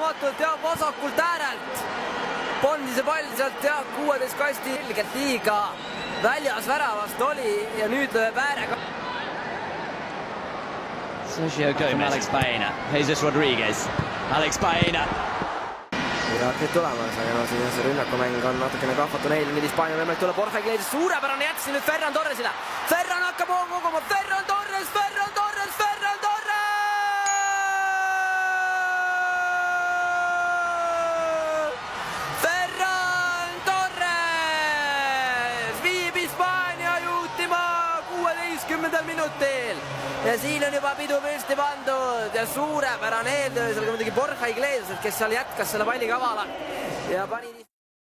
ootamatult ja vasakult äärelt pondi see pall sealt ja 16 kasti ilgelt liiga väljas väravast oli ja nüüd lööb äärega. Sergio Gomez, Alex Baena, Jesus Rodriguez, Alex Baena. Irak nüüd tulemas, aga no siin see rünnakumäng on natukene kahvatu neil, nüüd Hispaania võimalik tulla Borja Iglesias, suurepärane jätsi nüüd Ferran Torresile. Ferran hakkab koguma, Ferran Torres! Ferran Torres viib Hispaania juhtima 16. minutil. Ja siin on juba pidu püsti pandud ja suurepärane eeltöö, seal ka muidugi Borja Iglesias, kes seal jätkas selle palli kavala ja pani